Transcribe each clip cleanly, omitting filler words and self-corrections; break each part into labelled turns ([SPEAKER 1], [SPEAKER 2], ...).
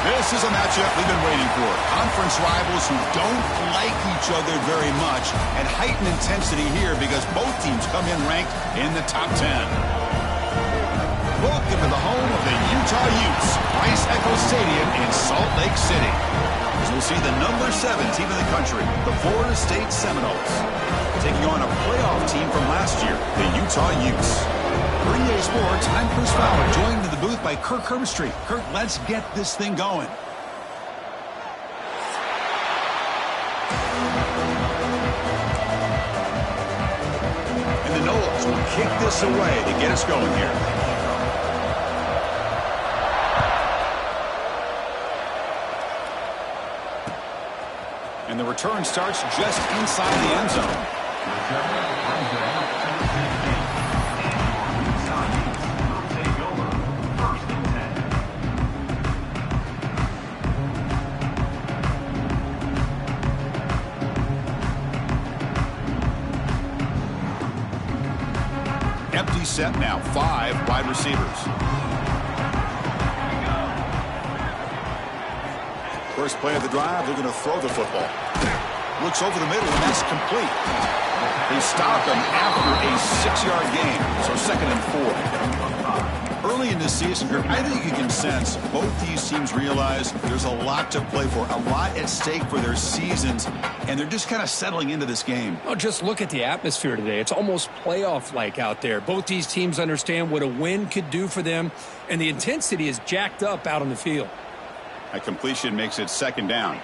[SPEAKER 1] This is a matchup we've been waiting for. Conference rivals who don't like each other very much, and heightened intensity here because both teams come in ranked in the top 10. Welcome to the home of the Utah Utes, Rice Echo Stadium in Salt Lake City. As we'll see the number 7 team in the country, the Florida State Seminoles, taking on a playoff team from last year, the Utah Utes. For EA Sports, I'm Chris Fowler, joined in the booth by Kirk Herbstreit. Kirk, let's get this thing going. And the Noles will kick this away to get us going here. And the return starts just inside the end zone. Empty set now, 5 wide receivers. First play of the drive, they're going to throw the football. Looks over the middle, and that's complete. They stop him after a 6-yard gain, so 2nd and 4. Early in this season, I think you can sense both these teams realize there's a lot to play for, a lot at stake for their seasons, and they're just kind of settling into this game.
[SPEAKER 2] Oh, just look at the atmosphere today. It's almost playoff-like out there. Both these teams understand what a win could do for them, and the intensity is jacked up out on the field.
[SPEAKER 1] A completion makes it 2nd down.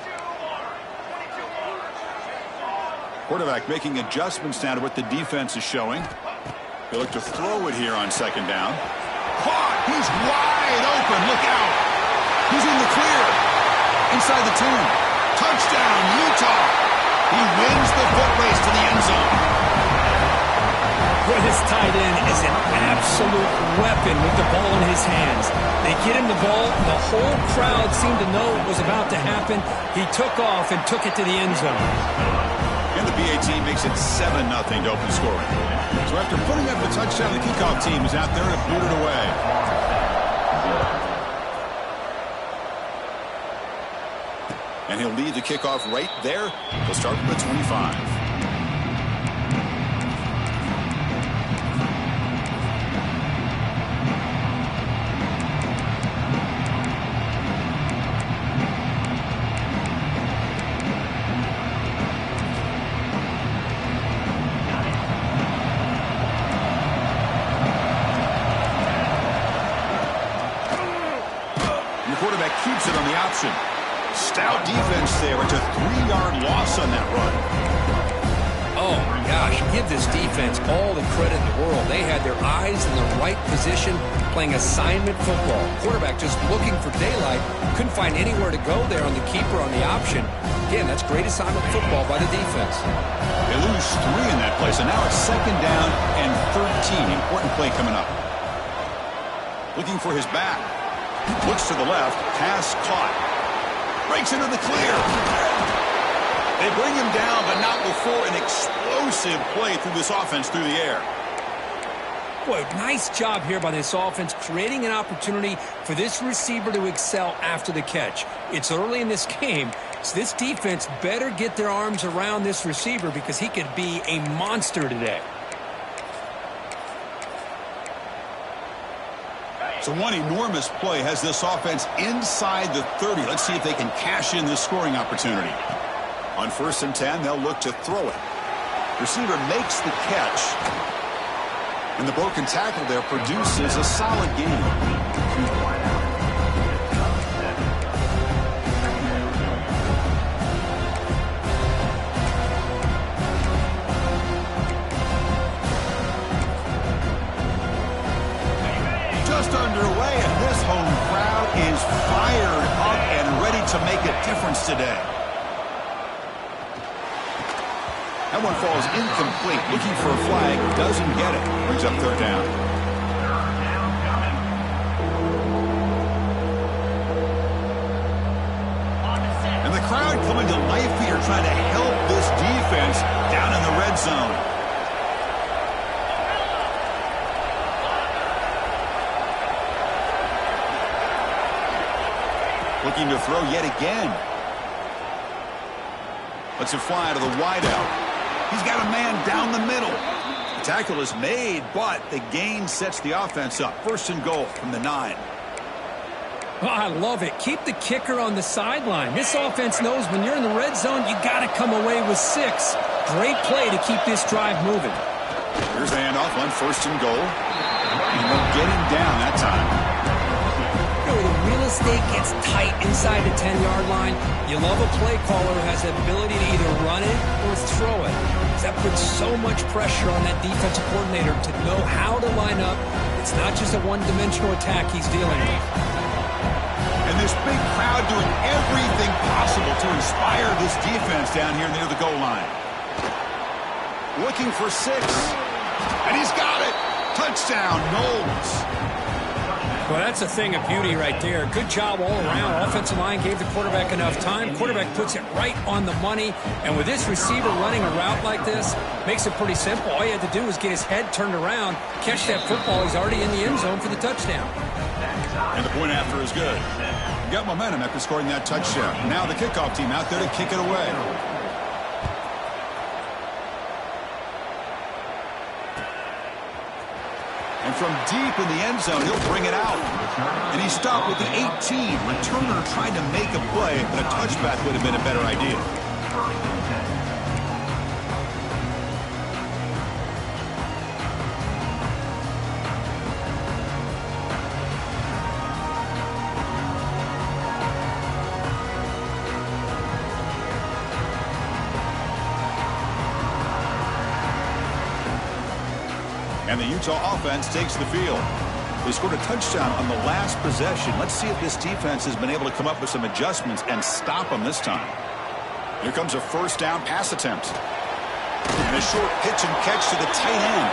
[SPEAKER 1] Quarterback making adjustments now to what the defense is showing. They look to throw it here on 2nd down. Caught! He's wide open. Look out! He's in the clear. Inside the 10. Touchdown, Utah! He wins the foot race to the end zone.
[SPEAKER 2] Boy, this tight end is an absolute weapon with the ball in his hands. They get him the ball. The whole crowd seemed to know what was about to happen. He took off and took it to the end zone.
[SPEAKER 1] And the BA team makes it 7-0 to open scoring. So after putting up the touchdown, the kickoff team is out there to boot it away. And he'll lead the kickoff right there. He'll start from the 25. Keeps it on the option. Stout defense there. It's a 3-yard loss on that run.
[SPEAKER 2] Oh, my gosh. Give this defense all the credit in the world. They had their eyes in the right position playing assignment football. Quarterback just looking for daylight. Couldn't find anywhere to go there on the keeper on the option. Again, that's great assignment football by the defense.
[SPEAKER 1] They lose 3 in that play, so now it's 2nd down and 13. Important play coming up. Looking for his back. Looks to the left, pass caught. Breaks into the clear. They bring him down, but not before an explosive play through this offense through the air.
[SPEAKER 2] Boy, nice job here by this offense, creating an opportunity for this receiver to excel after the catch. It's early in this game, so this defense better get their arms around this receiver because he could be a monster today.
[SPEAKER 1] So one enormous play has this offense inside the 30. Let's see if they can cash in this scoring opportunity. On 1st and 10, they'll look to throw it. Receiver makes the catch. And the broken tackle there produces a solid gain. Underway, and this home crowd is fired up and ready to make a difference today. That one falls incomplete. Looking for a flag, doesn't get it. Brings up 3rd down. And the crowd coming to life here, trying to help this defense down in the red zone. Looking to throw yet again. Lets it fly to the wideout. He's got a man down the middle. The tackle is made, but the gain sets the offense up. First and goal from the 9.
[SPEAKER 2] Oh, I love it. Keep the kicker on the sideline. This offense knows when you're in the red zone, you got to come away with 6. Great play to keep this drive moving.
[SPEAKER 1] Here's the handoff on first and goal. And they'll get him down that time.
[SPEAKER 2] You know, the real estate gets tight inside the 10-yard line. You love a play caller who has the ability to either run it or throw it. That puts so much pressure on that defensive coordinator to know how to line up. It's not just a one-dimensional attack he's dealing with.
[SPEAKER 1] And this big crowd doing everything possible to inspire this defense down here near the goal line. Looking for 6. And he's got it. Touchdown, Knowles.
[SPEAKER 2] Well, that's a thing of beauty right there. Good job all around. Offensive line gave the quarterback enough time. Quarterback puts it right on the money. And with this receiver running a route like this, makes it pretty simple. All you had to do was get his head turned around, catch that football. He's already in the end zone for the touchdown.
[SPEAKER 1] And the point after is good. Got momentum after scoring that touchdown. Now the kickoff team out there to kick it away. And from deep in the end zone, he'll bring it out. And he stopped with the 18. Returner tried to make a play, but a touchback would have been a better idea. And the Utah offense takes the field. They scored a touchdown on the last possession. Let's see if this defense has been able to come up with some adjustments and stop them this time. Here comes a first down pass attempt. And a short pitch and catch to the tight end.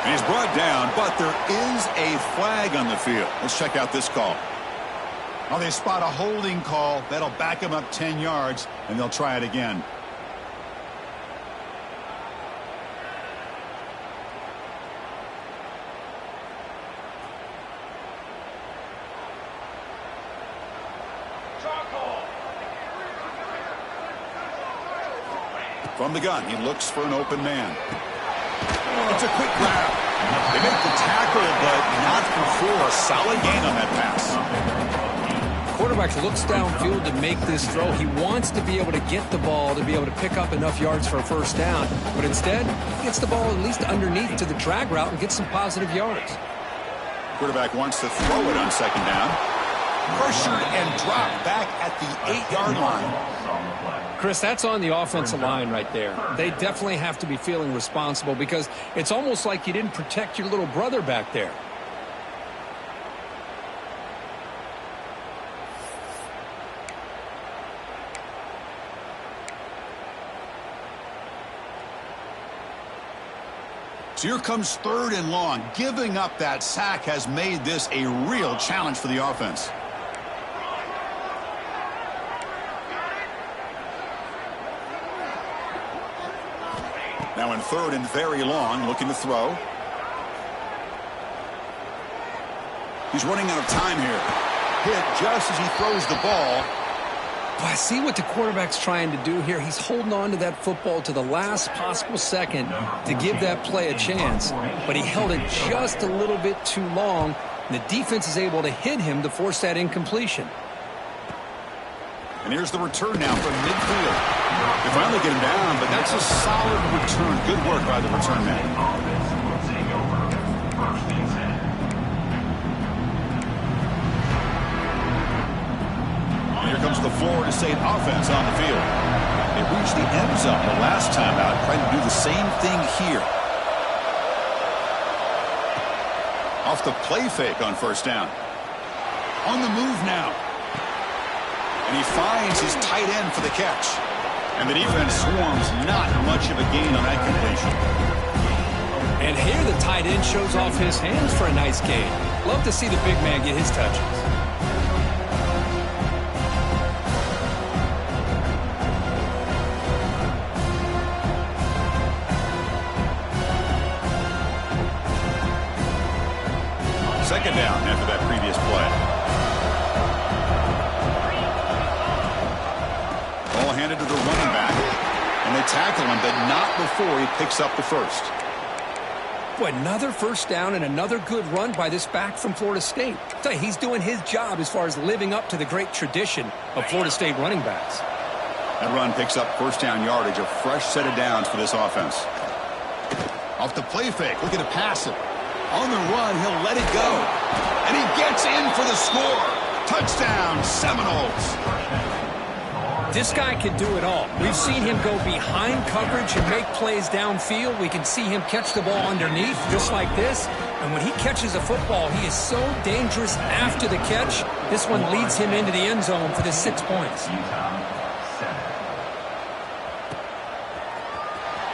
[SPEAKER 1] And he's brought down, but there is a flag on the field. Let's check out this call. Oh, they spot a holding call. That'll back him up 10 yards, and they'll try it again. From the gun, he looks for an open man. It's a quick grab. They make the tackle, but not before a solid gain on that pass.
[SPEAKER 2] Quarterback looks downfield to make this throw. He wants to be able to get the ball to be able to pick up enough yards for a first down. But instead, he gets the ball at least underneath to the drag route and gets some positive yards.
[SPEAKER 1] Quarterback wants to throw it on second down. Pressured and dropped back at the 8-yard line.
[SPEAKER 2] Chris, that's on the offensive line right there. They definitely have to be feeling responsible because it's almost like you didn't protect your little brother back there.
[SPEAKER 1] So here comes third and long. Giving up that sack has made this a real challenge for the offense. Now in third and very long, looking to throw. He's running out of time here. Hit just as he throws the ball.
[SPEAKER 2] Well, I see what the quarterback's trying to do here. He's holding on to that football to the last possible second to give that play a chance. But he held it just a little bit too long, and the defense is able to hit him to force that incompletion.
[SPEAKER 1] And here's the return now from midfield. They finally get him down, but that's a solid return. Good work by the return man. And here comes the Florida State offense on the field. They reached the end zone the last time out, trying to do the same thing here. Off the play fake on first down. On the move now. And he finds his tight end for the catch. And the defense swarms, not much of a gain on that completion.
[SPEAKER 2] And here the tight end shows off his hands for a nice gain. Love to see the big man get his touches.
[SPEAKER 1] Second down after that previous play. handed to the running back. And they tackle him, but not before he picks up the first.
[SPEAKER 2] Boy, another first down and another good run by this back from Florida State. I tell you, he's doing his job as far as living up to the great tradition of Florida State running backs.
[SPEAKER 1] That run picks up first down yardage, a fresh set of downs for this offense. Off the play fake, looking to pass it. On the run, he'll let it go. And he gets in for the score. Touchdown, Seminoles.
[SPEAKER 2] This guy can do it all. We've seen him go behind coverage and make plays downfield. We can see him catch the ball underneath, just like this. And when he catches a football, he is so dangerous after the catch. This one leads him into the end zone for the 6 points.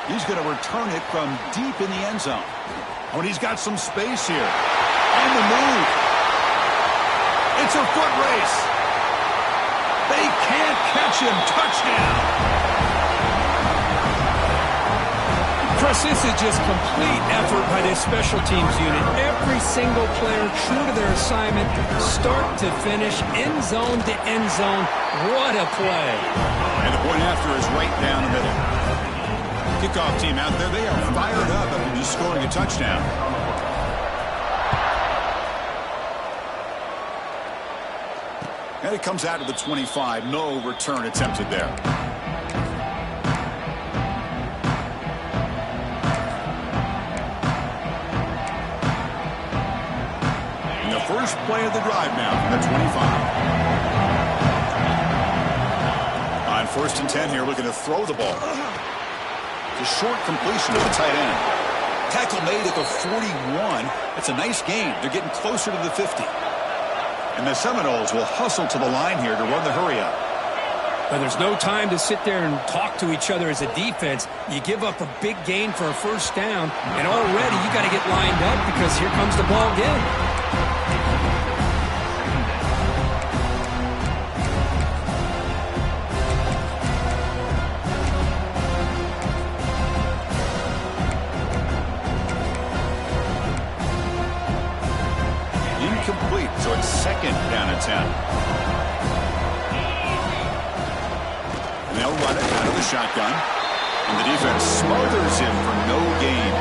[SPEAKER 1] He's going to return it from deep in the end zone. Oh, and he's got some space here. On the move. It's a foot race. They can't catch him. Touchdown.
[SPEAKER 2] Chris, this is just complete effort by this special teams unit. Every single player true to their assignment, start to finish, end zone to end zone. What a play.
[SPEAKER 1] And the point after is right down the middle. Kickoff team out there, they are fired up after just scoring a touchdown. And it comes out to the 25. No return attempted there. And the first play of the drive now from the 25. On 1st and 10 here, looking to throw the ball. The short completion to the tight end. Tackle made at the 41. That's a nice gain. They're getting closer to the 50. And the Seminoles will hustle to the line here to run the hurry-up.
[SPEAKER 2] But there's no time to sit there and talk to each other as a defense. You give up a big gain for a first down, and already you got to get lined up because here comes the ball again.
[SPEAKER 1] Incomplete, so it's 2nd down and 10. And they'll run it out of the shotgun. And the defense smothers him for no gain.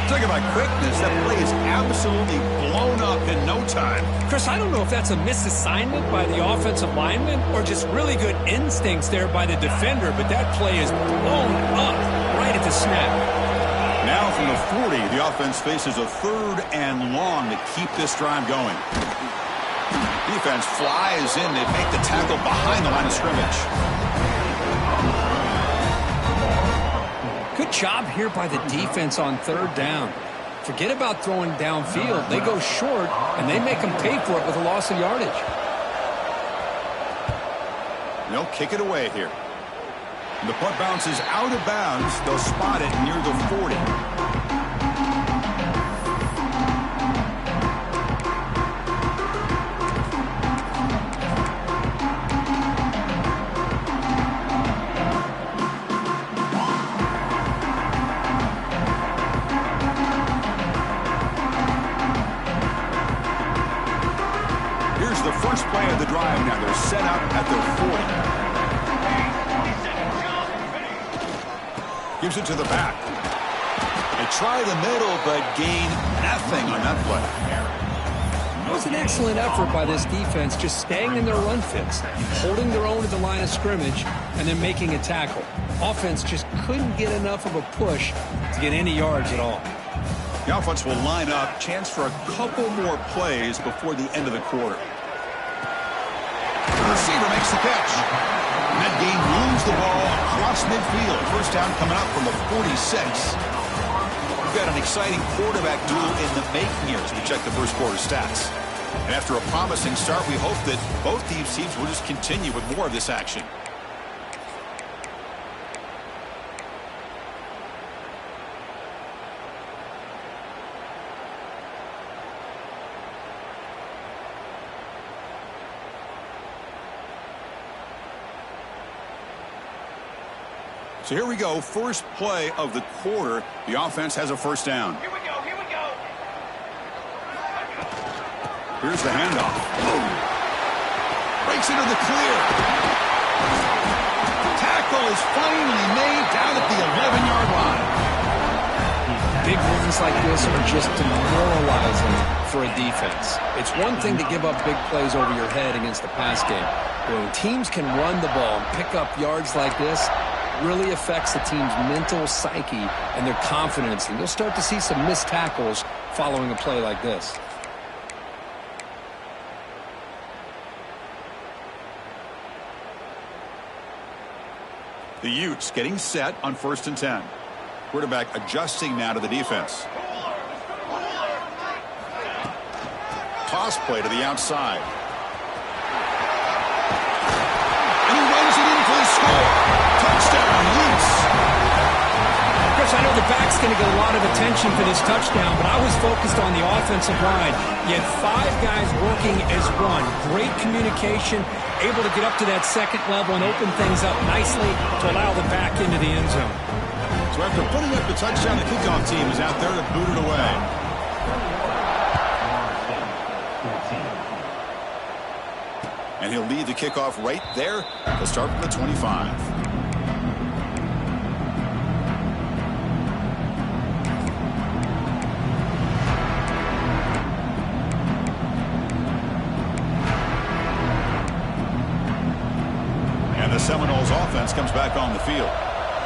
[SPEAKER 1] Talk about quickness. That play is absolutely blown up in no time.
[SPEAKER 2] Chris, I don't know if that's a misassignment by the offensive lineman or just really good instincts there by the defender, but that play is blown up right at the snap.
[SPEAKER 1] Now from the 40, the offense faces a 3rd and long to keep this drive going. Defense flies in. They make the tackle behind the line of scrimmage.
[SPEAKER 2] Good job here by the defense on 3rd down. Forget about throwing downfield. They go short, and they make them pay for it with a loss of yardage.
[SPEAKER 1] They'll kick it away here. The punt bounces out of bounds. They'll spot it near the 40. Here's the first play of the drive now. They're set up at their 40. Gives it to the back. They try the middle, but gain nothing on that play.
[SPEAKER 2] It was an excellent effort by this defense, just staying in their run fits, holding their own at the line of scrimmage, and then making a tackle. Offense just couldn't get enough of a push to get any yards at all.
[SPEAKER 1] The offense will line up. Chance for a couple more plays before the end of the quarter. The receiver makes the catch. And that game moves the ball across midfield. First down coming up from the 46. We've got an exciting quarterback duel in the making here as we check the first quarter stats. And after a promising start, we hope that both these teams will just continue with more of this action. So here we go, first play of the quarter. The offense has a first down.
[SPEAKER 3] Here we go, here we go.
[SPEAKER 1] Here's the handoff. Breaks into the clear. tackle is finally made down at the 11-yard line.
[SPEAKER 2] Big runs like this are just demoralizing for a defense. It's one thing to give up big plays over your head against the pass game. But when teams can run the ball and pick up yards like this, it really affects the team's mental psyche and their confidence. And you'll start to see some missed tackles following a play like this.
[SPEAKER 1] The Utes getting set on 1st and 10. Quarterback adjusting now to the defense. Toss play to the outside. And he runs it in for the score. Touchdown, Utes.
[SPEAKER 2] Chris, I know the back's going to get a lot of attention for this touchdown, but I was focused on the offensive line. You had 5 guys working as one. Great communication, able to get up to that second level and open things up nicely to allow the back into the end zone.
[SPEAKER 1] So after putting up the touchdown, the kickoff team is out there to boot it away. And he'll lead the kickoff right there. He'll start from the 25. And the Seminoles offense comes back on the field.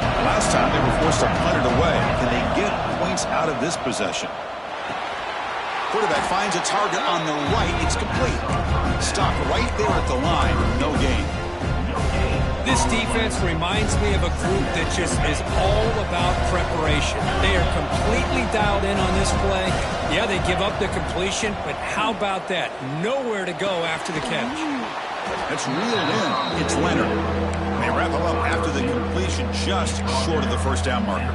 [SPEAKER 1] Last time they were forced to punt it away. Can they get points out of this possession? Quarterback finds a target on the right. It's complete. Stopped right there at the line. No gain.
[SPEAKER 2] This defense reminds me of a group that just is all about preparation. They are completely dialed in on this play. Yeah, they give up the completion, but how about that? Nowhere to go after the catch.
[SPEAKER 1] That's reeled in. It's Leonard. They wrap him up after the completion, just short of the first down marker.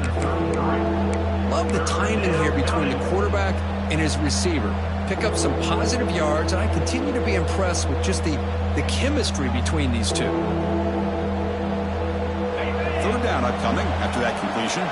[SPEAKER 2] Love the timing here between the quarterback and his receiver. Pick up some positive yards, and I continue to be impressed with just the chemistry between these two.
[SPEAKER 1] 3rd down upcoming after that completion.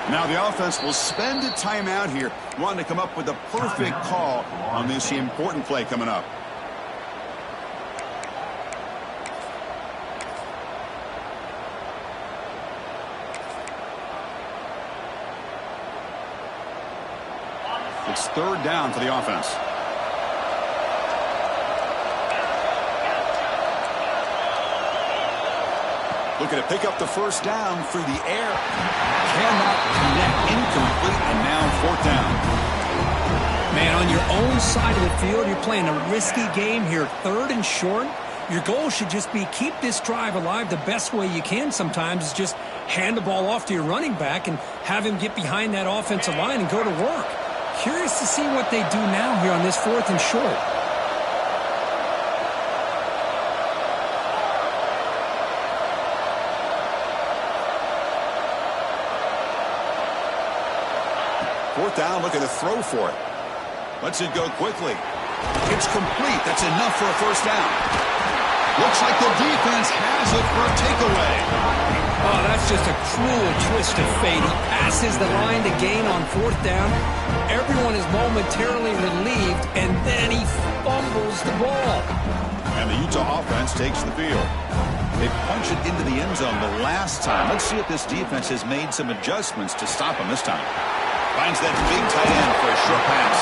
[SPEAKER 1] Now the offense will spend a timeout here, wanting to come up with a perfect call on this important play coming up. It's 3rd down for the offense. Looking to pick up the first down through the air. Cannot connect. Incomplete, and now 4th down.
[SPEAKER 2] Man, on your own side of the field, you're playing a risky game here. 3rd and short. Your goal should just be keep this drive alive the best way you can sometimes is just hand the ball off to your running back and have him get behind that offensive line and go to work. Curious to see what they do now here on this 4th and short.
[SPEAKER 1] Fourth down, looking to throw for it. Lets it go quickly. It's complete. That's enough for a first down. Looks like the defense has it for a takeaway.
[SPEAKER 2] Oh, that's just a cruel twist of fate. He passes the line to gain on 4th down. Everyone is momentarily relieved, and then he fumbles the ball.
[SPEAKER 1] And the Utah offense takes the field. They punch it into the end zone the last time. Let's see if this defense has made some adjustments to stop him this time. Finds that big tight end for a short pass.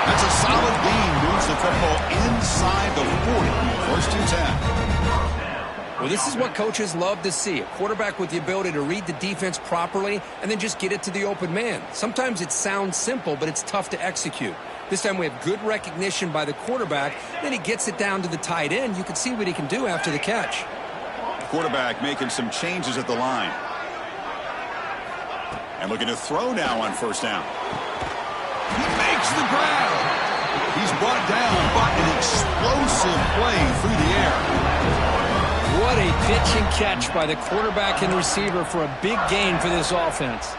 [SPEAKER 1] That's a solid gain. Moves the football inside the 40. 1st and 10.
[SPEAKER 2] Well, this is what coaches love to see. A quarterback with the ability to read the defense properly and then just get it to the open man. Sometimes it sounds simple, but it's tough to execute. This time we have good recognition by the quarterback. Then he gets it down to the tight end. You can see what he can do after the catch.
[SPEAKER 1] Quarterback making some changes at the line. And looking to throw now on 1st down. He makes the grab. He's brought down by an explosive play through the air.
[SPEAKER 2] What a pitch and catch by the quarterback and receiver for a big gain for this offense.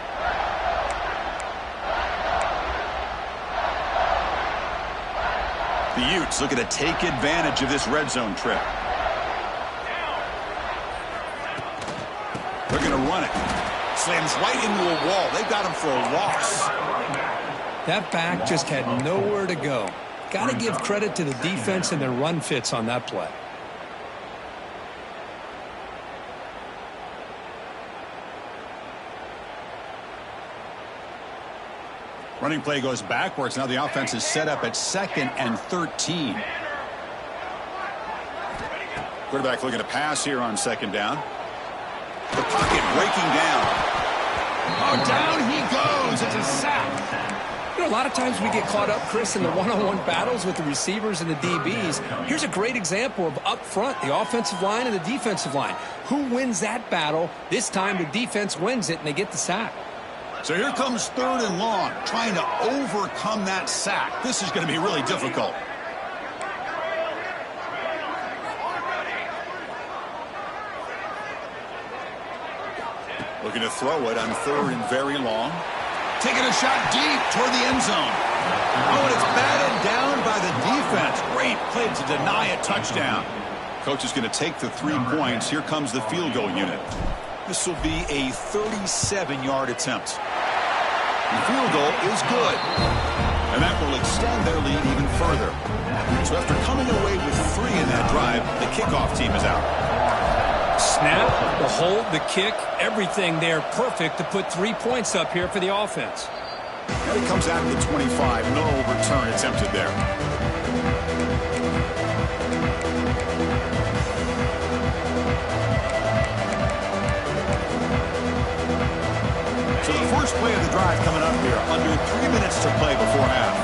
[SPEAKER 1] The Utes looking to take advantage of this red zone trip. They're going to run it. Slams right into a wall. They've got him for a loss.
[SPEAKER 2] That back just had nowhere to go. Got to give credit to the defense and their run fits on that play.
[SPEAKER 1] Running play goes backwards. Now the offense is set up at 2nd and 13. Quarterback looking to pass here on 2nd down. The pocket breaking down. Oh, down he goes. It's a sack.
[SPEAKER 2] You know, a lot of times we get caught up, Chris, in the one-on-one battles with the receivers and the DBs. Here's a great example of up front, the offensive line and the defensive line. Who wins that battle? This time the defense wins it, and they get the sack.
[SPEAKER 1] So here comes 3rd and long, trying to overcome that sack. This is going to be really difficult. Looking to throw it on 3rd and very long. Taking a shot deep toward the end zone. Oh, and it's batted down by the defense. Great play to deny a touchdown. Coach is going to take the 3 points. Here comes the field goal unit. This will be a 37-yard attempt. The field goal is good. And that will extend their lead even further. So after coming away with 3 in that drive, the kickoff team is out.
[SPEAKER 2] Snap, the hold, the kick, everything there perfect to put 3 points up here for the offense.
[SPEAKER 1] And it comes out to the 25. No return attempted there. So the first play of the drive coming up here. Under 3 minutes to play before half.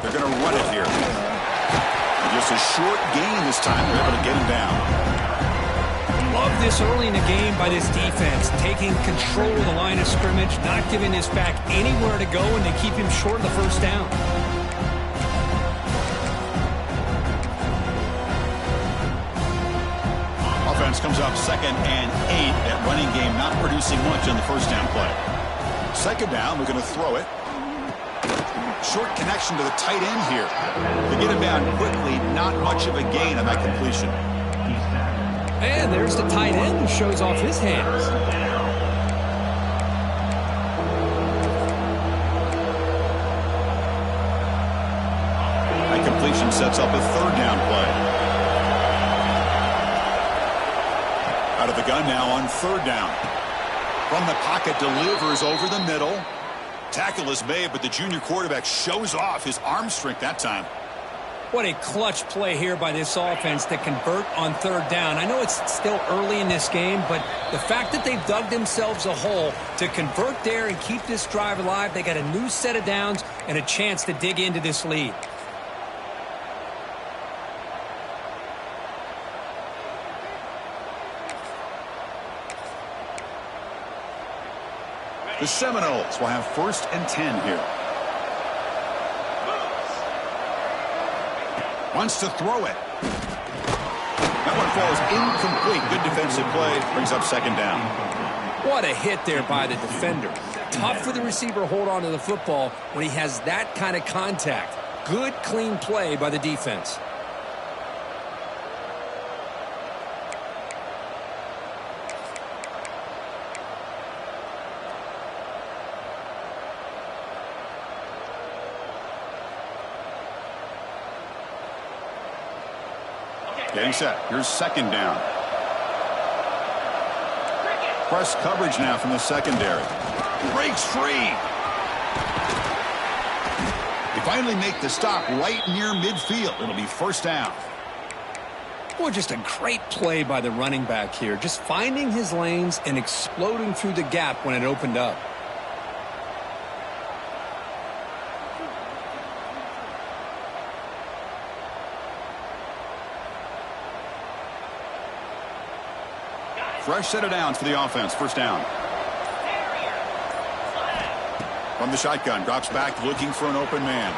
[SPEAKER 1] They're going to run it here. Just a short gain this time. They're able to get him down.
[SPEAKER 2] Love this early in the game by this defense. Taking control of the line of scrimmage, not giving this back anywhere to go, and they keep him short of the first down.
[SPEAKER 1] Offense comes up 2nd and 8. That running game not producing much on the first down play. 2nd down, we're going to throw it. Short connection to the tight end here. They get him down quickly. Not much of a gain on that completion.
[SPEAKER 2] And there's the tight end who shows off his hands.
[SPEAKER 1] That completion sets up a 3rd down play. Out of the gun now on 3rd down. From the pocket, delivers over the middle. Tackle is made, but the junior quarterback shows off his arm strength that time.
[SPEAKER 2] What a clutch play here by this offense to convert on 3rd down. I know it's still early in this game, but the fact that they've dug themselves a hole to convert there and keep this drive alive, they got a new set of downs and a chance to dig into this lead.
[SPEAKER 1] The Seminoles will have 1st and 10 here. Wants to throw it. That one falls incomplete. Good defensive play. Brings up 2nd down.
[SPEAKER 2] What a hit there by the defender. Tough for the receiver to hold on to the football when he has that kind of contact. Good, clean play by the defense.
[SPEAKER 1] Getting set. Here's 2nd down. Press coverage now from the secondary. Breaks free. They finally make the stop right near midfield. It'll be 1st down.
[SPEAKER 2] Boy, just a great play by the running back here. Just finding his lanes and exploding through the gap when it opened up.
[SPEAKER 1] Fresh set of downs for the offense. 1st down. From the shotgun, drops back looking for an open man.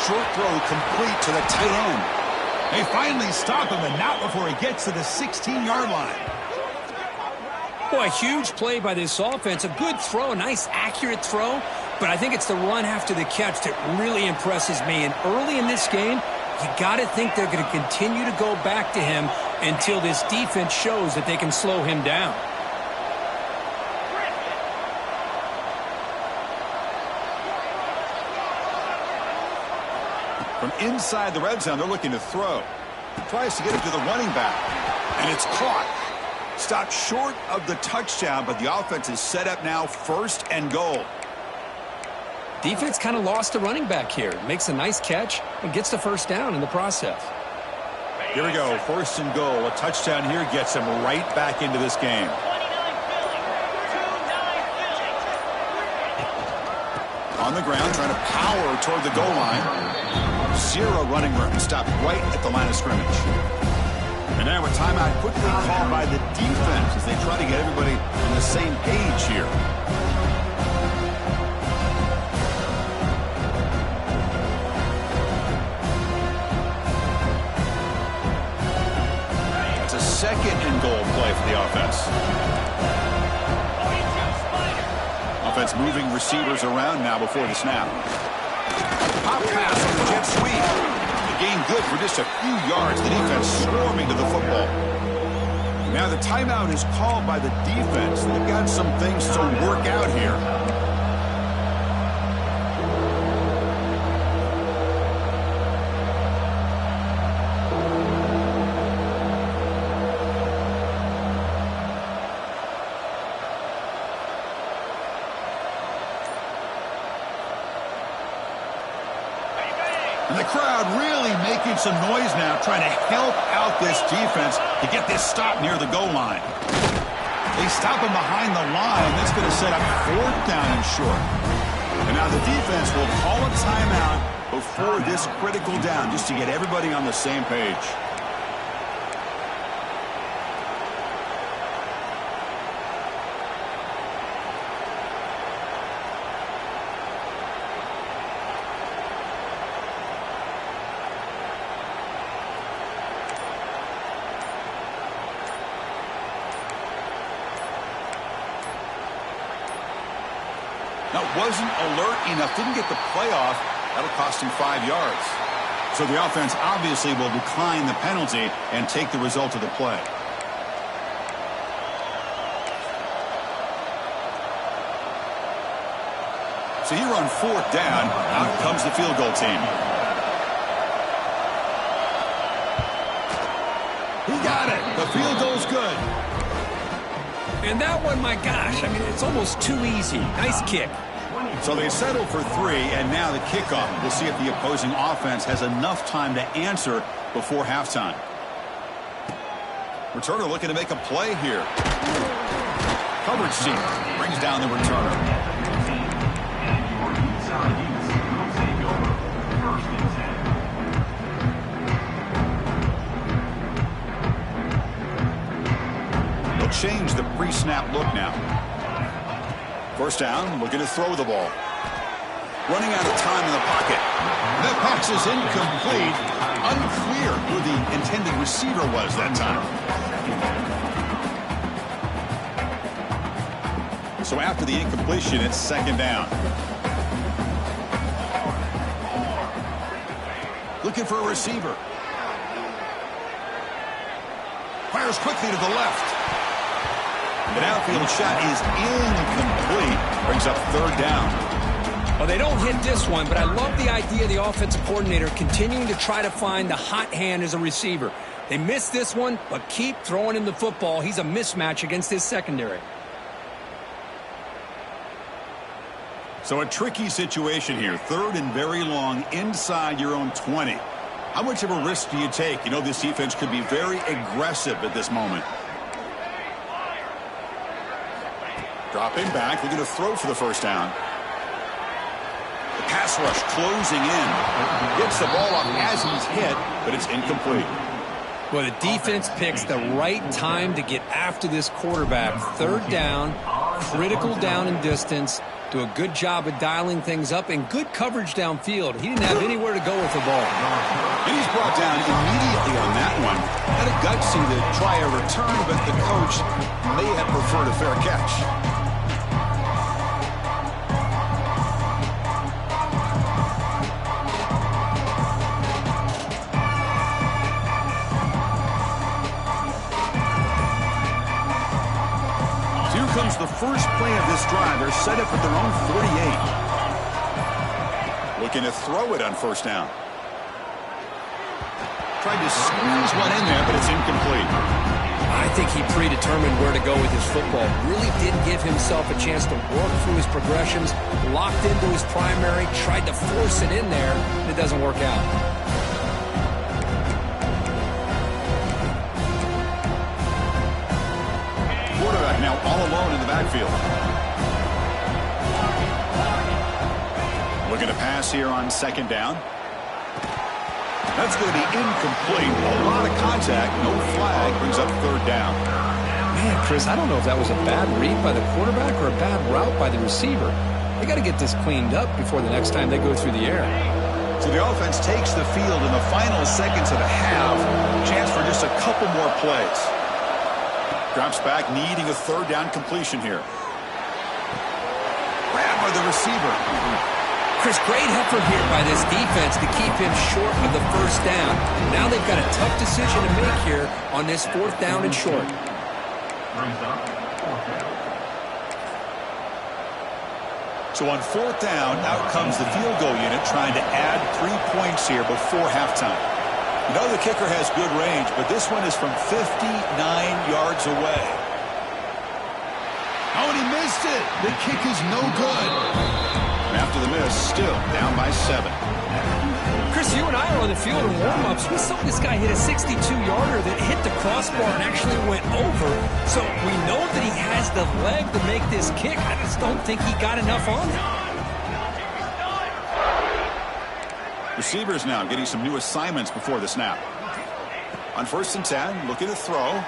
[SPEAKER 1] Short throw complete to the tight end. They finally stop him, and not before he gets to the 16-yard line.
[SPEAKER 2] Boy, a huge play by this offense. A good throw, a nice accurate throw, but I think it's the run after the catch that really impresses me. And early in this game, you got to think they're going to continue to go back to him until this defense shows that they can slow him down.
[SPEAKER 1] From inside the red zone, they're looking to throw. Tries to get it to the running back, and it's caught. Stopped short of the touchdown, but the offense is set up now, 1st and goal.
[SPEAKER 2] Defense kind of lost the running back here. Makes a nice catch and gets the first down in the process.
[SPEAKER 1] Here we go, 1st and goal. A touchdown here gets them right back into this game. On the ground, trying to power toward the goal line. 0 running room. Stopped right at the line of scrimmage. And now a timeout quickly called by the defense as they try to get everybody on the same page here. It's a 2nd and goal play for the offense. Offense moving receivers around now before the snap. Pop pass on the jet sweep. The gain good for just a few yards. The defense swarming to the football. Now the timeout is called by the defense. They've got some things to work out here. And the crowd really making some noise now, trying to help out this defense to get this stop near the goal line. They stop him behind the line. That's going to set up 4th down and short. And now the defense will call a timeout before this critical down, just to get everybody on the same page. Now, wasn't alert enough, didn't get the play off. That'll cost him 5 yards. So the offense obviously will decline the penalty and take the result of the play. So here on 4th down, out comes the field goal team. He got it. The field goal's good.
[SPEAKER 2] And that one, my gosh, I mean, it's almost too easy. Nice kick.
[SPEAKER 1] So they settle for 3, and now the kickoff. We'll see if the opposing offense has enough time to answer before halftime. Returner looking to make a play here. Coverage team brings down the returner. Change the pre-snap look now. 1st down, looking to throw the ball. Running out of time in the pocket. That pass is incomplete. Unclear who the intended receiver was that time. So after the incompletion, it's 2nd down. Looking for a receiver. Fires quickly to the left. An outfield shot is incomplete. Brings up 3rd down.
[SPEAKER 2] Well, they don't hit this one, but I love the idea of the offensive coordinator continuing to try to find the hot hand as a receiver. They missed this one, but keep throwing him the football. He's a mismatch against his secondary.
[SPEAKER 1] So a tricky situation here. 3rd and very long inside your own 20. How much of a risk do you take? You know, this defense could be very aggressive at this moment. Dropping back, looking to throw for the 1st down. The pass rush closing in. Gets the ball up as he's hit, but it's incomplete.
[SPEAKER 2] Well, the defense picks the right time to get after this quarterback. 3rd down, critical down and distance. Do a good job of dialing things up and good coverage downfield. He didn't have anywhere to go with the ball.
[SPEAKER 1] And he's brought down immediately on that one. Had a gutsy to try a return, but the coach may have preferred a fair catch. first play of this drive, they're set up at their own 48. Looking to throw it on first down. Tried to squeeze one in there, but it's incomplete.
[SPEAKER 2] I think he predetermined where to go with his football. Really didn't give himself a chance to work through his progressions. Locked into his primary, tried to force it in there, and it doesn't work out.
[SPEAKER 1] Quarterback now all alone in the backfield. Looking to pass here on second down. That's going to be incomplete. A lot of contact, no flag, brings up third down.
[SPEAKER 2] Man, Chris, I don't know if that was a bad read by the quarterback or a bad route by the receiver. They got to get this cleaned up before the next time they go through the air.
[SPEAKER 1] So the offense takes the field in the final seconds of the half. Chance for just a couple more plays. Drops back, needing a third down completion here. Grab by the receiver.
[SPEAKER 2] Chris, great effort here by this defense to keep him short of the first down. Now they've got a tough decision to make here on this fourth down and short.
[SPEAKER 1] So on fourth down, out comes the field goal unit trying to add 3 points here before halftime. You know the kicker has good range, but this one is from 59 yards away. Oh, and he missed it. The kick is no good. After the miss, still down by 7.
[SPEAKER 2] Chris, you and I are on the field in warm-ups. We saw this guy hit a 62-yarder that hit the crossbar and actually went over. So we know that he has the leg to make this kick. I just don't think he got enough on it.
[SPEAKER 1] Receivers now getting some new assignments before the snap. On first and 10, looking to throw.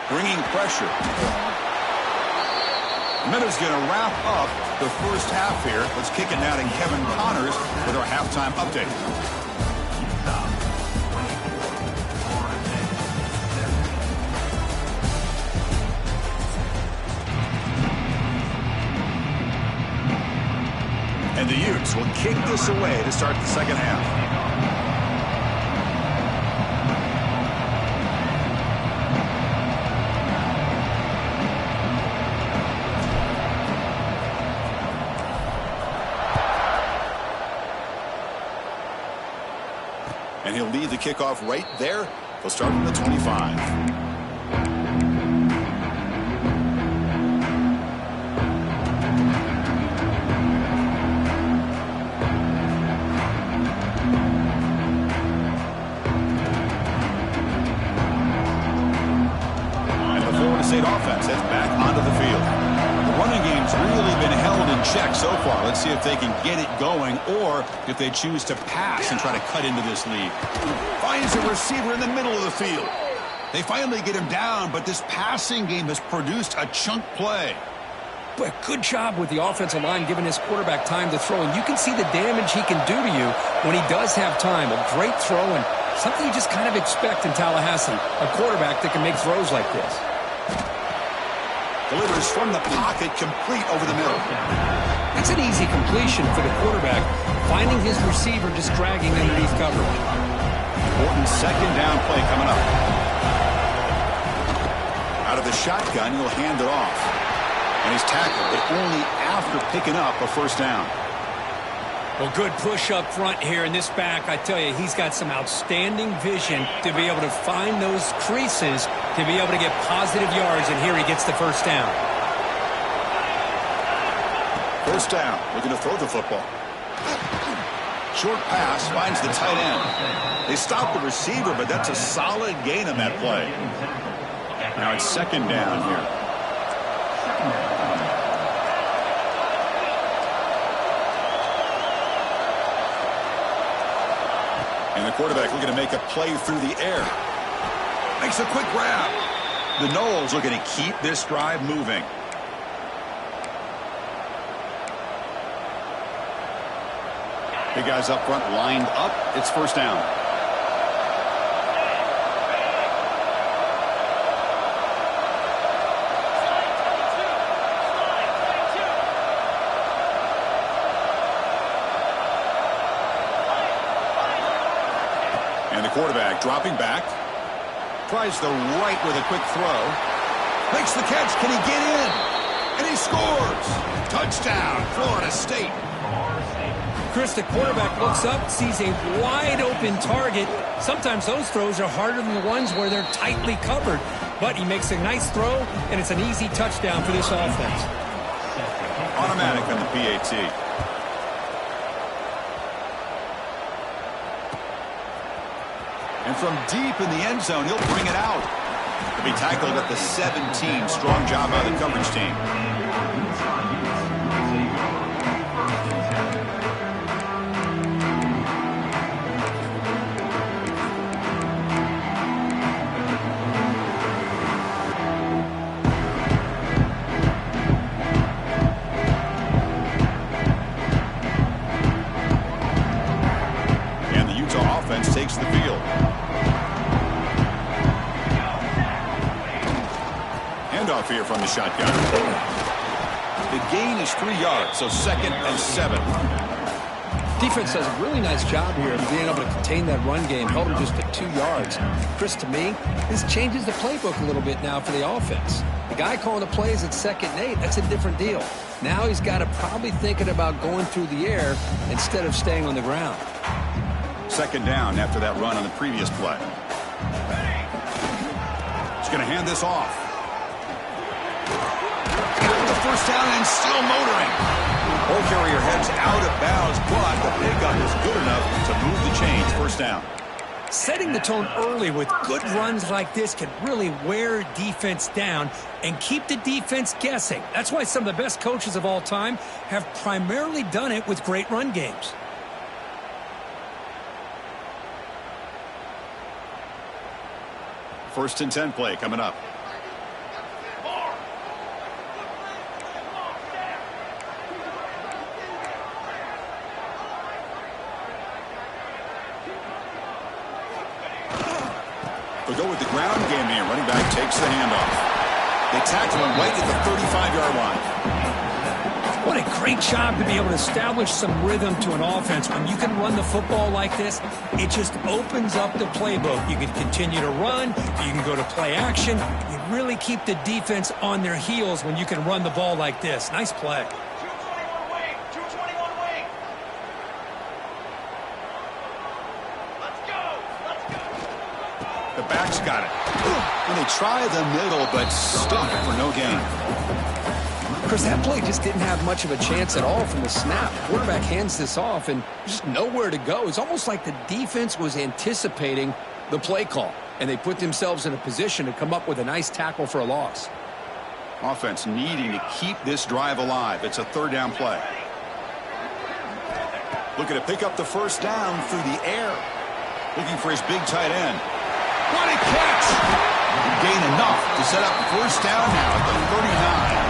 [SPEAKER 1] Bringing pressure. Minute's going to wrap up the first half here. Let's kick it now to Kevin Connors with our halftime update. And the Utes will kick this away to start the second half. And he'll lead the kickoff right there. They'll start from the 25. And the Florida State offense heads back onto the field. The running game's really been held in check so far. Let's see if they can get it going or if they choose to pass and try to cut into this lead. Finds a receiver in the middle of the field. They finally get him down, but this passing game has produced a chunk play.
[SPEAKER 2] But good job with the offensive line giving his quarterback time to throw. And you can see the damage he can do to you when he does have time. A great throw and something you just kind of expect in Tallahassee. A quarterback that can make throws like this.
[SPEAKER 1] Delivers from the pocket, complete over the middle.
[SPEAKER 2] That's an easy completion for the quarterback, finding his receiver just dragging underneath coverage.
[SPEAKER 1] Important second down play coming up. Out of the shotgun, he'll hand it off. And he's tackled, but only after picking up a first down.
[SPEAKER 2] Well, good push up front here in this back. I tell you, he's got some outstanding vision to be able to find those creases, to be able to get positive yards, and here he gets the first down.
[SPEAKER 1] First down, looking to throw the football. Short pass finds the tight end. They stop the receiver, but that's a solid gain on that play. Now it's second down here. And the quarterback looking to make a play through the air. Makes a quick grab. The Noles looking to keep this drive moving. Big guys up front lined up. It's first down. And the quarterback dropping back. Tries the right with a quick throw. Makes the catch. Can he get in? And he scores! Touchdown, Florida State.
[SPEAKER 2] Chris, the quarterback looks up, sees a wide-open target. Sometimes those throws are harder than the ones where they're tightly covered. But he makes a nice throw, and it's an easy touchdown for this offense.
[SPEAKER 1] Automatic on the PAT. And from deep in the end zone, he'll bring it out. He'll be tackled at the 17. Strong job by the coverage team. Takes the field. Handoff here from the shotgun. The gain is 3 yards, so 2nd and 7.
[SPEAKER 2] Defense does a really nice job here of being able to contain that run game, held him just at 2 yards. Chris, to me, this changes the playbook a little bit now for the offense. The guy calling the plays at 2nd and 8, that's a different deal. Now he's got to probably thinking about going through the air instead of staying on the ground.
[SPEAKER 1] 2nd down after that run on the previous play. He's going to hand this off. With the 1st down and still motoring. Ball carrier heads out of bounds, but the pickup is good enough to move the chains. 1st down.
[SPEAKER 2] Setting the tone early with good runs like this can really wear defense down and keep the defense guessing. That's why some of the best coaches of all time have primarily done it with great run games.
[SPEAKER 1] First and 10 play coming up. They'll go with the ground game here. Running back takes the handoff. They tackle him right at the 35-yard line.
[SPEAKER 2] What a great job to be able to establish some rhythm to an offense. When you can run the football like this, it just opens up the playbook. You can continue to run. You can go to play action. You really keep the defense on their heels when you can run the ball like this. Nice play.
[SPEAKER 3] 221 wing. 221 wing. Let's go. Let's go.
[SPEAKER 1] The back's got it. And they try the middle, but stuck for no gain.
[SPEAKER 2] Chris, that play just didn't have much of a chance at all from the snap. The quarterback hands this off, and just nowhere to go. It's almost like the defense was anticipating the play call, and they put themselves in a position to come up with a nice tackle for a loss.
[SPEAKER 1] Offense needing to keep this drive alive. It's a 3rd down play. Looking to pick up the 1st down through the air. Looking for his big tight end. What a catch! Gain enough to set up 1st down now at the 39.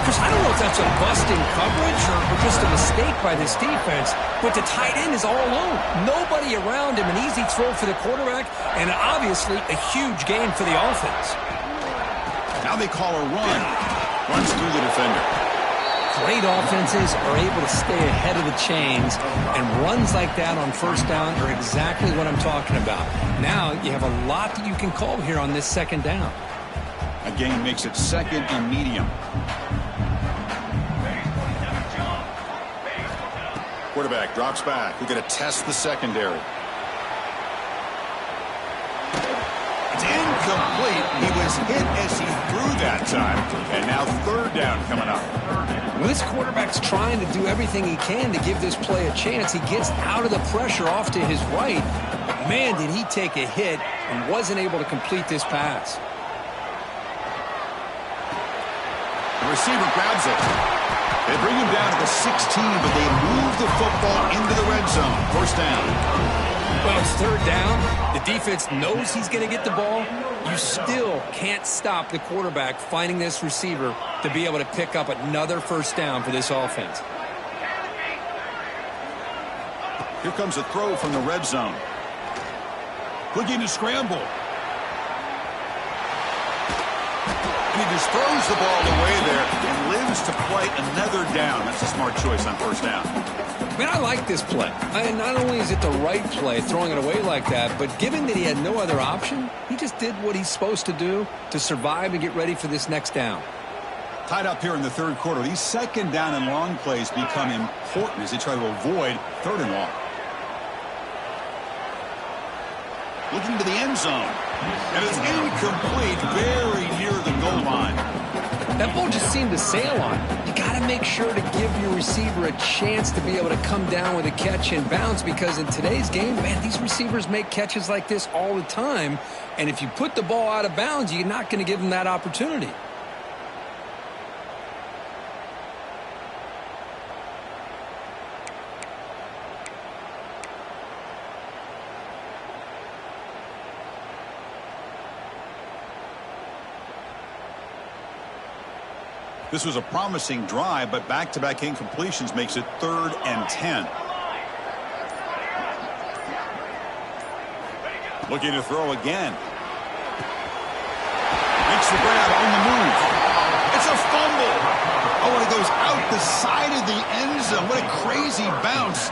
[SPEAKER 2] Chris, I don't know if that's a busting coverage or just a mistake by this defense, but the tight end is all alone. Nobody around him, an easy throw for the quarterback, and obviously a huge gain for the offense.
[SPEAKER 1] Now they call a run. Runs through the defender.
[SPEAKER 2] Great offenses are able to stay ahead of the chains, and runs like that on 1st down are exactly what I'm talking about. Now you have a lot that you can call here on this 2nd down.
[SPEAKER 1] A gain makes it 2nd and medium. Quarterback drops back. We're going to test the secondary. It's incomplete. He was hit as he threw that time. And now 3rd down coming up.
[SPEAKER 2] Well, this quarterback's trying to do everything he can to give this play a chance. He gets out of the pressure off to his right. But man, did he take a hit and wasn't able to complete this pass.
[SPEAKER 1] The receiver grabs it. They bring him down to the 16, but they move the football into the red zone. 1st down.
[SPEAKER 2] Well, it's 3rd down. The defense knows he's going to get the ball. You still can't stop the quarterback finding this receiver to be able to pick up another 1st down for this offense.
[SPEAKER 1] Here comes a throw from the red zone. Looking to scramble. And he just throws the ball away there and lives to play another down. That's a smart choice on 1st down.
[SPEAKER 2] Man, I like this play. Not only is it the right play, throwing it away like that, but given that he had no other option, he just did what he's supposed to do to survive and get ready for this next down.
[SPEAKER 1] Tied up here in the third quarter. These second down and long plays become important as they try to avoid third and long. Looking to the end zone. And it's incomplete, very near the goal line.
[SPEAKER 2] That ball just seemed to sail on. You got to make sure to give your receiver a chance to be able to come down with a catch and bounce, because in today's game, man, these receivers make catches like this all the time. And if you put the ball out of bounds, you're not going to give them that opportunity.
[SPEAKER 1] This was a promising drive, but back-to-back incompletions makes it 3rd and 10. Looking to throw again. Makes the grab on the move. It's a fumble. Oh, and it goes out the side of the end zone. What a crazy bounce.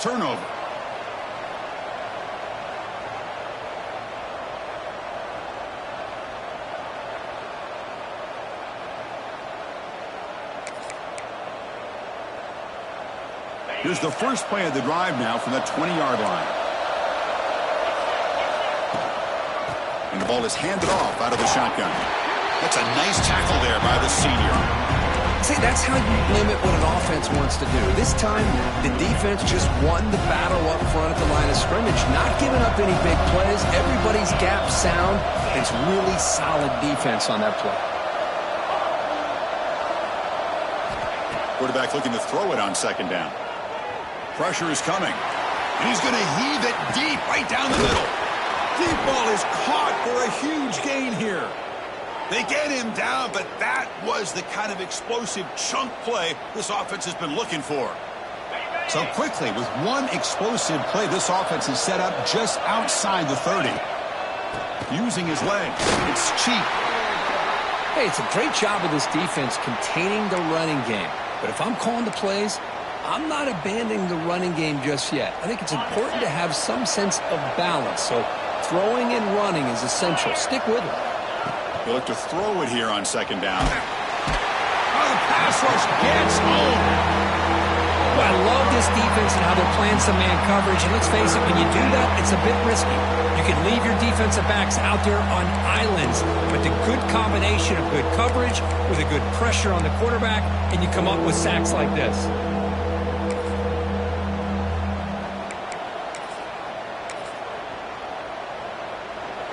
[SPEAKER 1] Turnover. Here's the first play of the drive now from the 20-yard line. And the ball is handed off out of the shotgun. That's a nice tackle there by the senior.
[SPEAKER 2] See, that's how you limit what an offense wants to do. This time, the defense just won the battle up front at the line of scrimmage, not giving up any big plays. Everybody's gap sound. It's really solid defense on that play.
[SPEAKER 1] Quarterback looking to throw it on second down. Pressure is coming. And he's going to heave it deep right down the middle. Deep ball is caught for a huge gain here. They get him down, but that was the kind of explosive chunk play this offense has been looking for. So quickly, with one explosive play, this offense is set up just outside the 30. Using his legs. It's cheap.
[SPEAKER 2] Hey, it's a great job of this defense containing the running game. But if I'm calling the plays, I'm not abandoning the running game just yet. I think it's important to have some sense of balance. So throwing and running is essential. Stick with it.
[SPEAKER 1] They look to throw it here on second down. Oh, the pass rush gets home.
[SPEAKER 2] Well, I love this defense and how they're playing some man coverage. And let's face it, when you do that, it's a bit risky. You can leave your defensive backs out there on islands, but the good combination of good coverage with a good pressure on the quarterback, and you come up with sacks like this.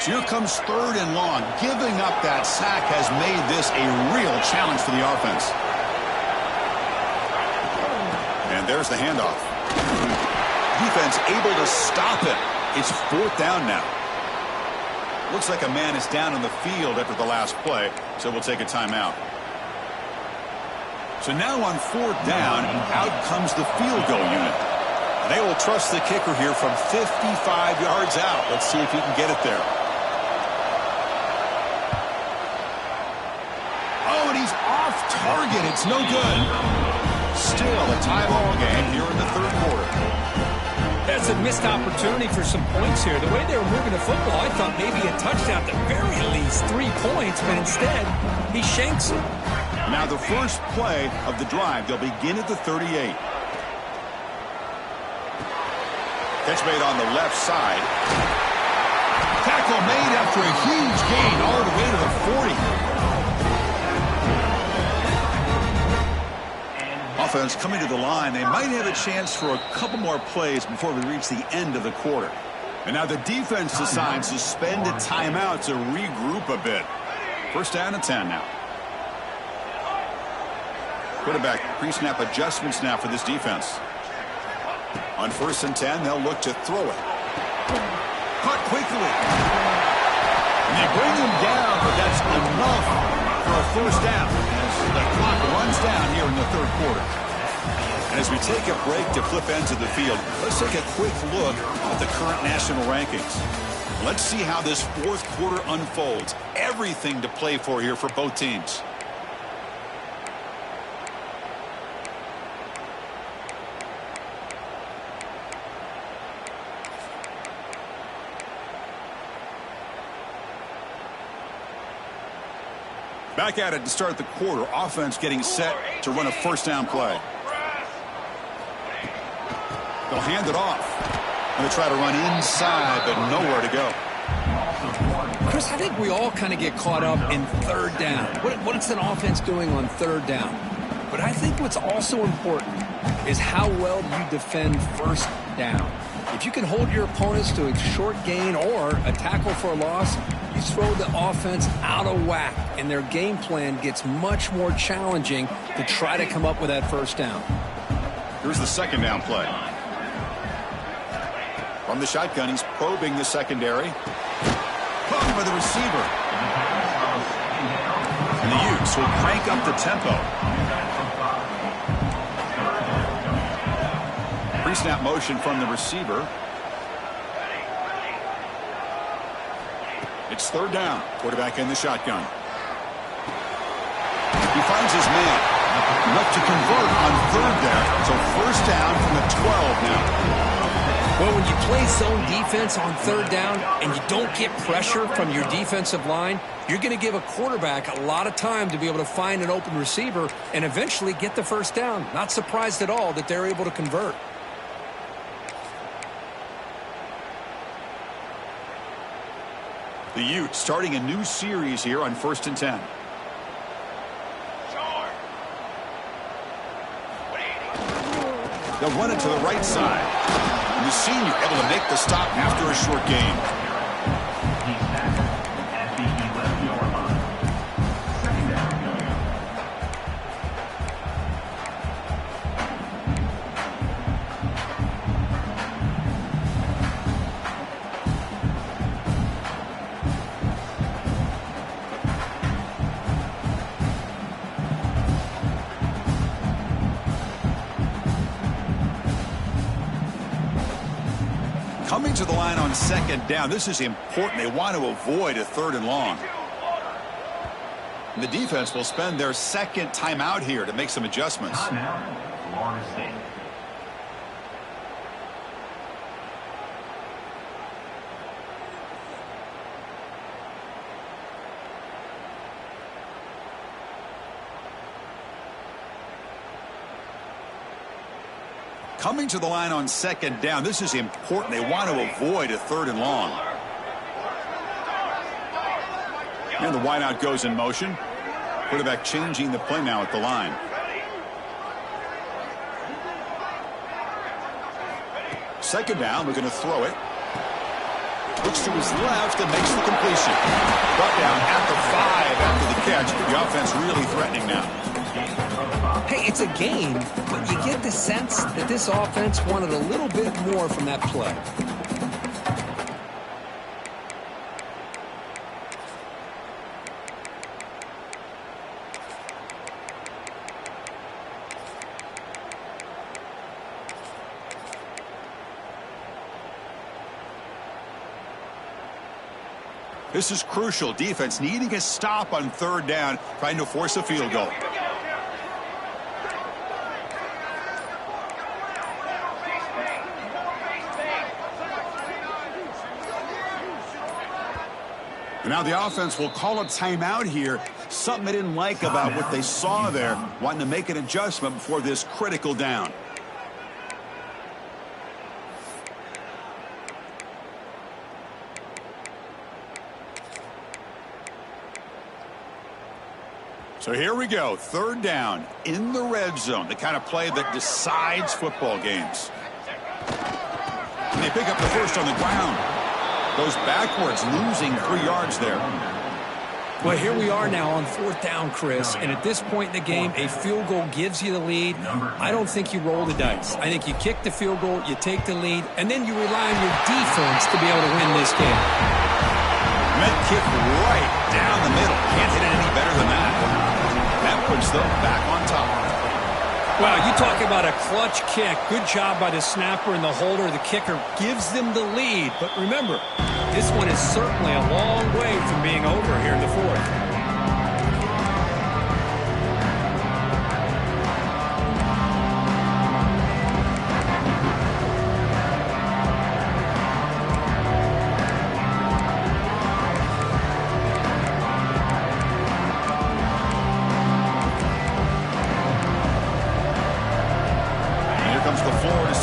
[SPEAKER 1] Here comes 3rd and long. Giving up that sack has made this a real challenge for the offense. And there's the handoff. Defense able to stop it. It's 4th down now. Looks like a man is down on the field after the last play, so we'll take a timeout. So now on 4th down, out comes the field goal unit. They will trust the kicker here from 55 yards out. Let's see if he can get it there. Target, it's no good. Still a tie ball game here in the 3rd quarter.
[SPEAKER 2] That's a missed opportunity for some points here. The way they were moving the football, I thought maybe a touchdown, at the very least 3 points, but instead he shanks it.
[SPEAKER 1] Now the first play of the drive, they'll begin at the 38. Catch made on the left side. Tackle made after a huge gain all the way to the 40. Offense coming to the line. They might have a chance for a couple more plays before we reach the end of the quarter. And now the defense decides to spend a timeout to regroup a bit. 1st down and 10 now. Quarterback pre-snap adjustments now for this defense. On 1st and 10, they'll look to throw it. Caught quickly. And they bring him down, but that's enough for a 1st down as the clock runs down here in the 3rd quarter. And as we take a break to flip ends of the field, let's take a quick look at the current national rankings. Let's see how this fourth quarter unfolds. Everything to play for here for both teams. Back at it to start the quarter. Offense getting set to run a first down play. They'll hand it off. Going to try to run inside, but nowhere to go.
[SPEAKER 2] Chris, I think we all kind of get caught up in third down. What's an offense doing on third down? But I think what's also important is how well you defend first down. If you can hold your opponents to a short gain or a tackle for a loss, you throw the offense out of whack, and their game plan gets much more challenging to try to come up with that first down.
[SPEAKER 1] Here's the second down play. From the shotgun, he's probing the secondary. Caught by the receiver. And the Utes will crank up the tempo. Pre-snap motion from the receiver. It's third down. Quarterback in the shotgun. He finds his man. Enough to convert on third down. So first down from the 12 now.
[SPEAKER 2] Well, when you play zone defense on third down and you don't get pressure from your defensive line, you're going to give a quarterback a lot of time to be able to find an open receiver and eventually get the first down. Not surprised at all that they're able to convert.
[SPEAKER 1] The Utes starting a new series here on 1st and 10. They'll run it to the right side. And the senior able to make the stop after a short gain. Coming to the line on second down. This is important. They want to avoid a third and long. And the defense will spend their second timeout here to make some adjustments. Coming to the line on second down. This is important. They want to avoid a third and long. And the wideout goes in motion. Quarterback changing the play now at the line. Second down. We're going to throw it. Looks to his left and makes the completion. Brought down at the 5 after the catch. The offense really threatening now.
[SPEAKER 2] Hey, it's a game, but you get the sense that this offense wanted a little bit more from that play.
[SPEAKER 1] This is crucial. Defense needing a stop on third down, trying to force a field goal. And now the offense will call a timeout here. Something they didn't like about what they saw there. Wanting to make an adjustment before this critical down. So here we go. Third down in the red zone. The kind of play that decides football games. And they pick up the first on the ground. Goes backwards, losing 3 yards there.
[SPEAKER 2] Well, here we are now on fourth down, Chris. And at this point in the game, a field goal gives you the lead. I don't think you roll the dice. I think you kick the field goal, you take the lead, and then you rely on your defense to be able to win this game.
[SPEAKER 1] Met kick right down the middle. Can't hit it any better than that. That puts them back on top.
[SPEAKER 2] Wow, you talk about a clutch kick. Good job by the snapper and the holder. The kicker gives them the lead. But remember, This one is certainly a long way from being over here in the fourth.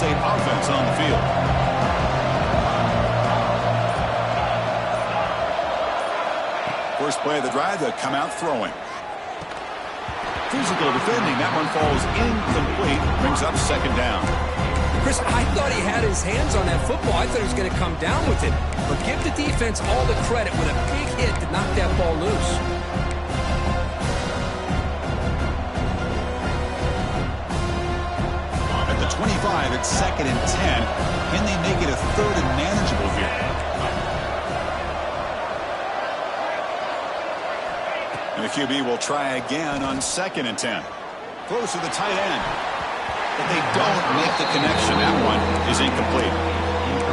[SPEAKER 1] Offense on the field. First play of the drive, they'll come out throwing. Physical defending. That one falls incomplete. Brings up second down.
[SPEAKER 2] Chris, I thought he had his hands on that football. I thought he was going to come down with it. But give the defense all the credit with a big hit to knock that ball loose.
[SPEAKER 1] At the 25, it's 2nd and 10. Can they make it a 3rd and manageable here? And the QB will try again on 2nd and 10. Throws to the tight end. But they don't make the connection. That one is incomplete.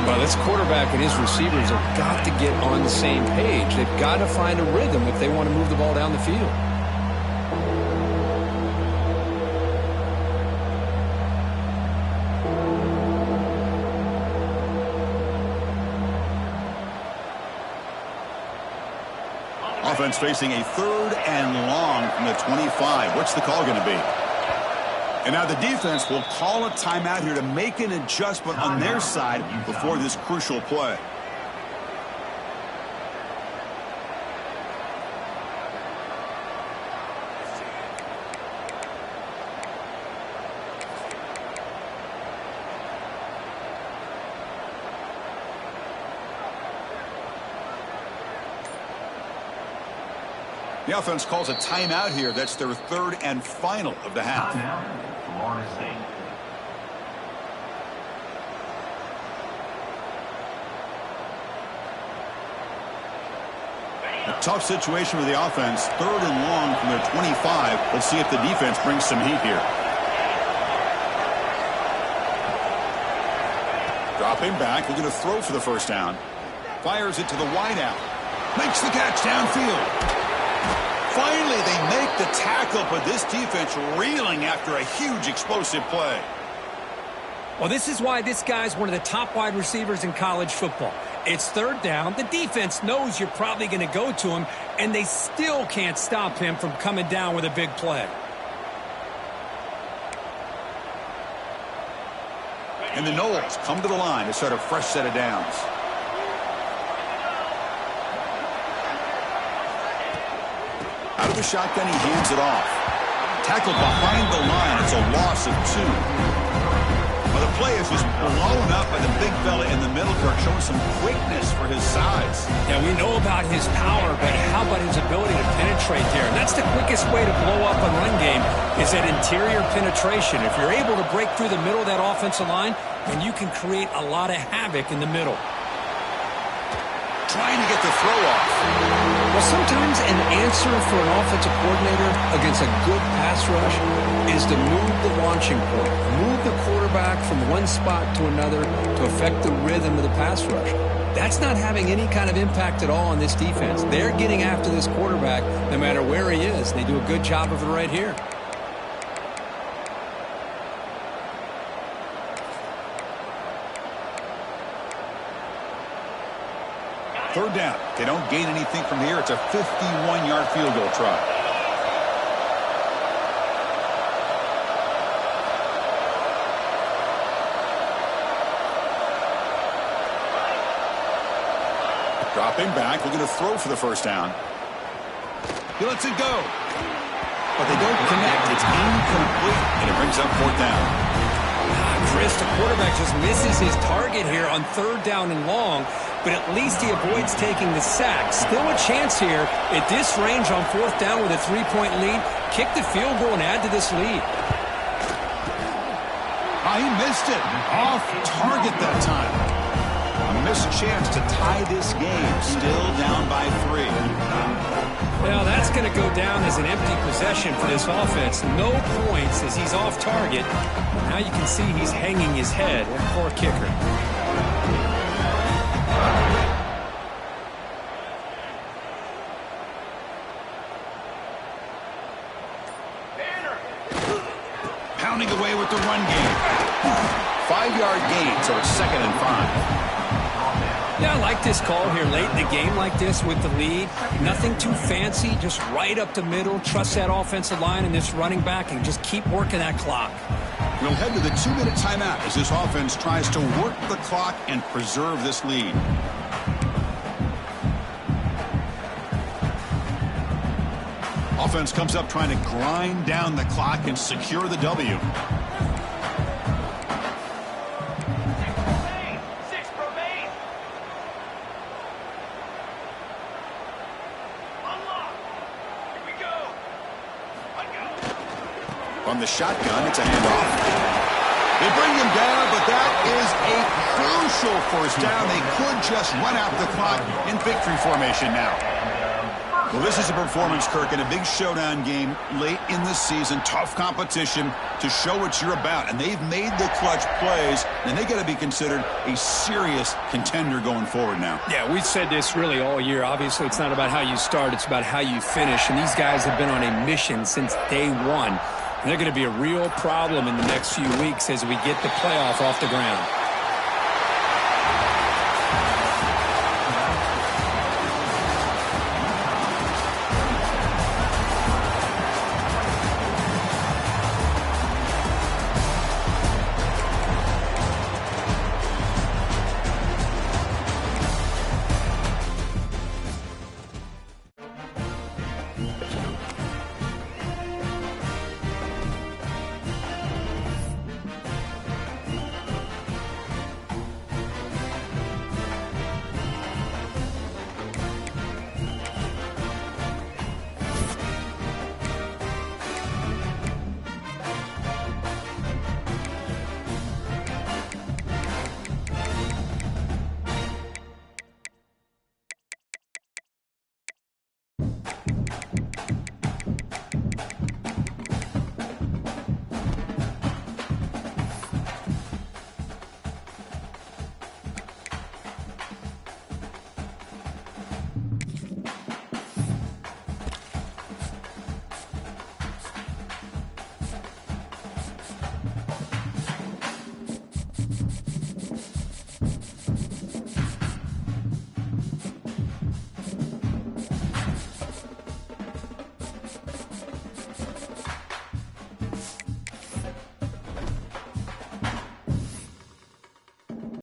[SPEAKER 2] Well, this quarterback and his receivers have got to get on the same page. They've got to find a rhythm if they want to move the ball down the field.
[SPEAKER 1] Offense facing a 3rd and long from the 25. What's the call going to be? And now the defense will call a timeout here to make an adjustment on their side before this crucial play. The offense calls a timeout here. That's their 3rd and final of the half. A tough situation for the offense. 3rd and long from their 25. Let's see if the defense brings some heat here. Dropping back, looking to throw for the first down. Fires it to the wideout. Makes the catch downfield. Finally, they make the tackle, but this defense reeling after a huge explosive play.
[SPEAKER 2] Well, this is why this guy's one of the top wide receivers in college football. It's 3rd down. The defense knows you're probably going to go to him, and they still can't stop him from coming down with a big play.
[SPEAKER 1] And the Noles come to the line to start a fresh set of downs. Out of the shotgun, he hands it off. Tackled behind the line. It's a loss of 2. Well, the play is just blown up by the big fella in the middle. Kirk showing some quickness for his size.
[SPEAKER 2] Yeah, we know about his power, but how about his ability to penetrate there? And that's the quickest way to blow up a run game is that interior penetration. If you're able to break through the middle of that offensive line, then you can create a lot of havoc in the middle.
[SPEAKER 1] Trying to get the throw off.
[SPEAKER 2] Well, sometimes an answer for an offensive coordinator against a good pass rush is to move the launching point, move the quarterback from one spot to another to affect the rhythm of the pass rush. That's not having any kind of impact at all on this defense. They're getting after this quarterback no matter where he is. They do a good job of it right here.
[SPEAKER 1] Third down. They don't gain anything from here. It's a 51-yard field goal try. Dropping back, looking to throw for the first down. He lets it go. But they don't connect. It's incomplete, and it brings up 4th down.
[SPEAKER 2] Chris, the quarterback just misses his target here on 3rd down and long, but at least he avoids taking the sack. Still a chance here at this range on 4th down with a 3-point lead. Kick the field goal and add to this lead.
[SPEAKER 1] He missed it. Off target that time. A missed chance to tie this game. Still down by 3.
[SPEAKER 2] Well, that's going to go down as an empty possession for this offense. No points as he's off target. Now you can see he's hanging his head. Poor kicker.
[SPEAKER 1] 5-yard gain, so it's 2nd and 5.
[SPEAKER 2] Yeah, I like this call here late in the game like this with the lead. Nothing too fancy, just right up the middle. Trust that offensive line and this running back and just keep working that clock.
[SPEAKER 1] We'll head to the 2-minute timeout as this offense tries to work the clock and preserve this lead. Offense comes up trying to grind down the clock and secure the W. On the shotgun, it's a handoff. They bring him down, but that is a crucial first down. They could just run out the clock in victory formation now. Well, this is a performance, Kirk, in a big showdown game late in the season. Tough competition to show what you're about. And they've made the clutch plays, and they got to be considered a serious contender going forward now.
[SPEAKER 2] Yeah, we've said this really all year. Obviously, it's not about how you start. It's about how you finish. And these guys have been on a mission since day one. And they're going to be a real problem in the next few weeks as we get the playoff off the ground.